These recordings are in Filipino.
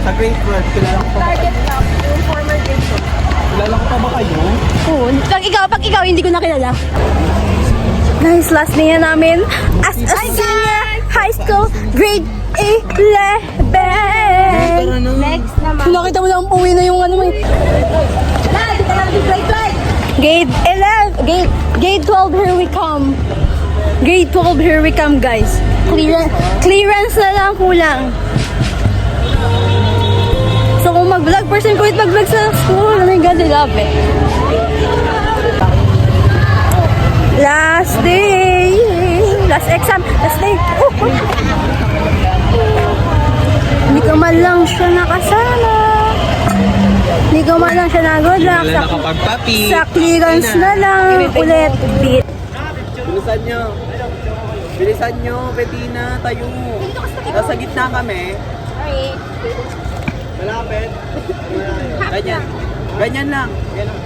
Sa grade 12, kilala ko pa ba Target kayo? lang, yung former Jason. Kilala ko pa ba kayo? Oo, pag ikaw, hindi ko na kilala. Guys, last day na namin as a senior high school, grade 11. Tara na. Next naman. Nakita mo lang, uwi na yung ano mo. Di ka lang grade 11, grade 12, here we come. Grade 12, here we come, guys. Clearance na lang kulang. So kung mag-vlog, person ko mag-vlog sa school. Oh my God, I love it. Last day. Last exam. Last day. Hindi ko man lang siya nakasama. Hindi ko man lang siya nag-good luck. Wala nakapagpapi. Sa clearance na lang ulit. Beat. Bilisan nyo. Bilisan nyo, Bettina, tayo. Nasa gitna kami. Sorry. Malapit. Ganyan. Ganyan lang. Ganyan.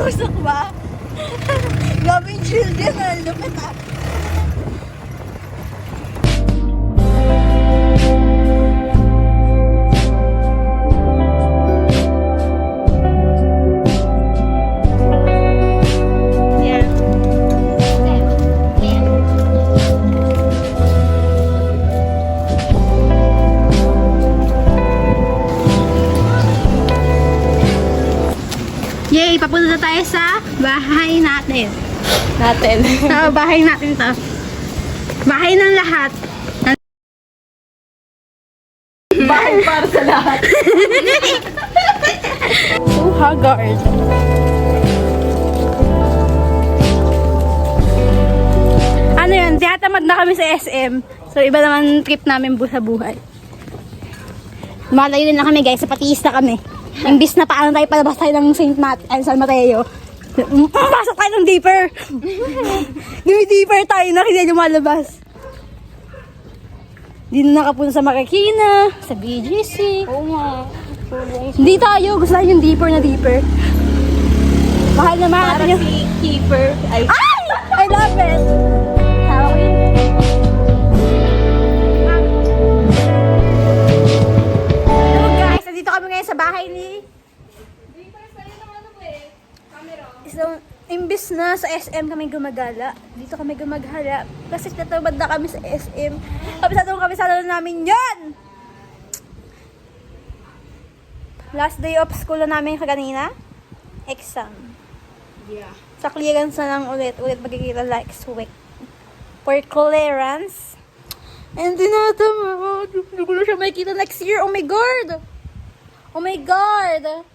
Usok ba? Gawin chill din, lupit ah. Yay! Papunta na tayo sa bahay natin. Bahay natin to. Bahay ng lahat. Bahay para sa lahat. So haggard. Ano yun? Tiyatamad na kami sa SM. So iba naman trip namin sa buhay. Malayo din lang kami guys. Sa Patiis na kami. Imbis na paano tayo palabas tayo ng San Mateo. Pasok tayo ng deeper. Deeper tayo na kasi lumalabas. Di na nakapunta sa Marikina, sa BGC. Oo nga. Hindi tayo. Gusto tayo yung deeper na deeper. Mahal naman Para natin yung... si Keeper. Ay, Ay! I love it! Tawa ko yun. Hello guys! Nandito kami ngayon sa bahay ni... So, imbis na sa SM kami gumagala, dito kami gumaghala. Kasi natabad na kami sa SM. Kabisado kami sa lalo namin yun! Last day of school na namin kanina. Exam. yeah. Sa clearance na lang ulit magkikita next week. For clearance. And tinatamad. Hindi ko na siya makikita next year. Oh my God! Oh my God!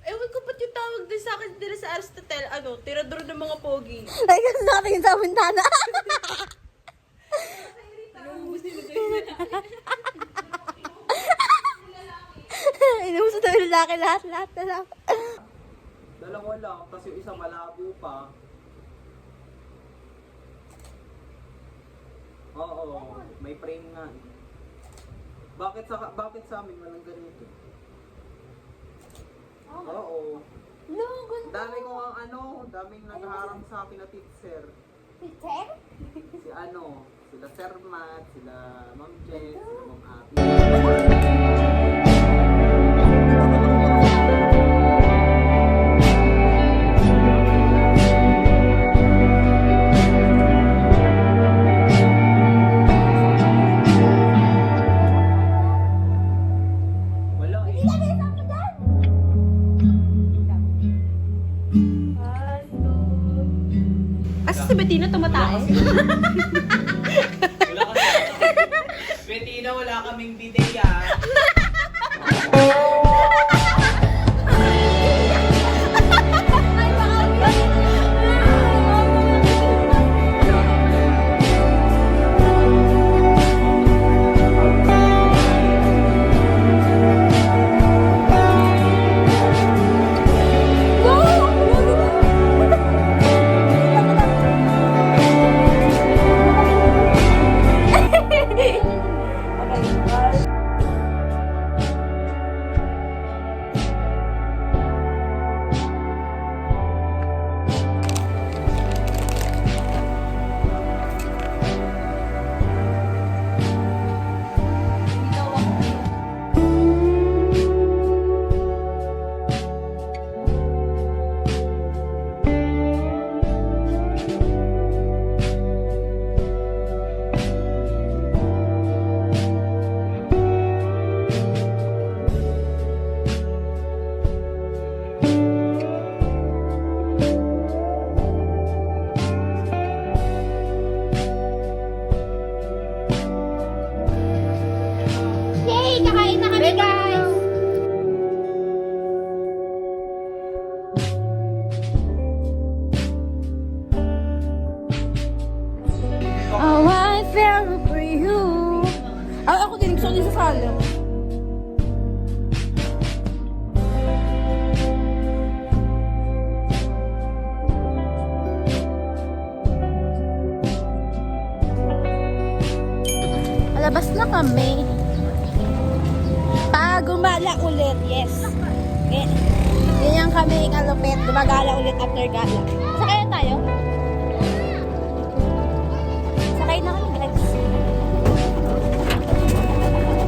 Ewan ko ba't yung tawag din sa akin dito sa Aristotle, tirador ng mga pogi. Like, kasi nakatingin sa bintana. Inuuso na yung lalaki lahat na lang. Dalawa lang, kasi yung isa malabo pa. Oo, may frame nga. Bakit sa amin walang ganito? Oo. No, ganda. Dami ko ang daming naghaharang sa akin na teacher. Teacher? Sila Sir Matt, sila Ma'am Jess, sila Ma'am Abby. Wala eh. Asa si Bettina tumatae? Wala kasi. Bettina, wala kaming bideya. Yay! Kakain na kami, guys! Oh, I fell for you. Ako din, gusto ko din sa sala. Alabas na kami. Gumala ulit, yes. Ganyan kami kalupit. Gumagala ulit after gala. Sakay na tayo? Sakay na kami, guys.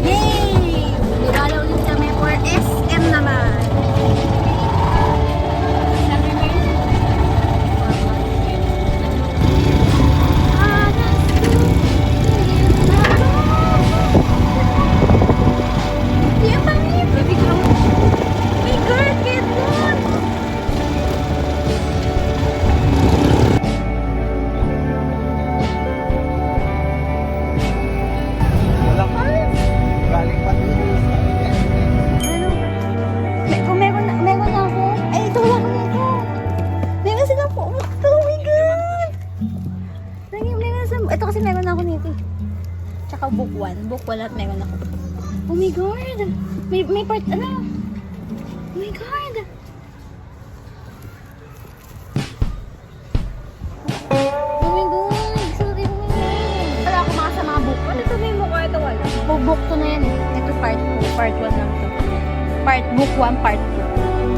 Yay! Gumagala ulit kami for SM naman. Galing pa dito. Kung meron na ako. Ay, ito wala ko nito. Meron sila po. Oh my God! Ito kasi meron na ako nito. Tsaka book 1. Book 1 at meron ako. Oh my God! May part, ano? Oh my God! Oh my God! Sorry, oh my God! Wala ako mga sa mga book. Ano ito may mukha? Ito wala. Book 2 na yan eh. Ito part 2. Part 1 lang to. Book 1, part 2.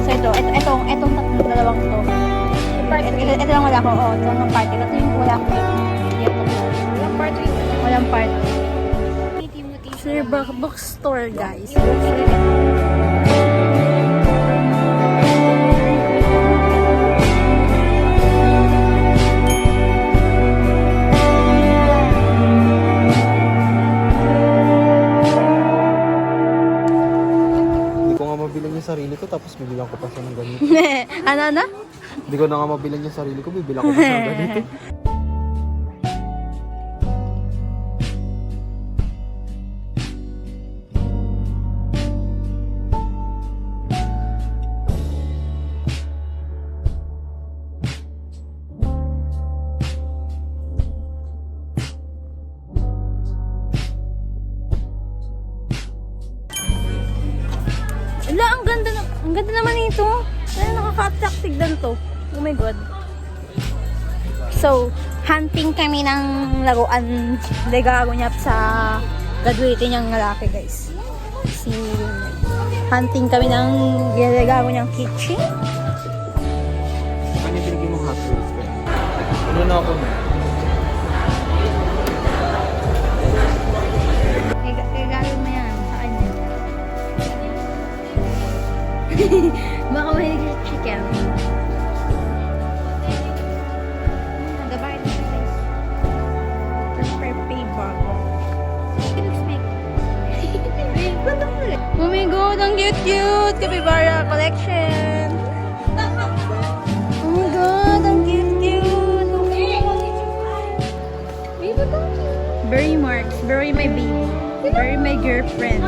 So itong tatlong dalawang to. Ito lang wala ko. Oo, ito lang part. Ito yung wala ko. Walang part 3. Walang part. Sir, bookstore guys. Hindi ko nga mabilang yung sarili ko, tapos bibilang ko pa siya ng ganito. Ano? Hindi ko na nga mabilang yung sarili ko, bibilang ko pa siya ng ganito. Ala, ang ganda naman nito. Ano, Tsak, tignan to. Oh my God. So, hunting kami ng laruan legago niya sa graduate niyang lalaki, guys. Si hunting kami ng legago niyang kitchen. Ano yung pinigyan mong Hot Wheels ko? Ano na ako na? Gagawin mo yan sa kanya. Baka mahilig sa chicken. Nagabayan na guys. Prepare paper. Oh my God, ang cute-cute! Capybara collection! Oh my God, ang cute-cute! Bury marks. Bury my baby. Bury my girlfriend.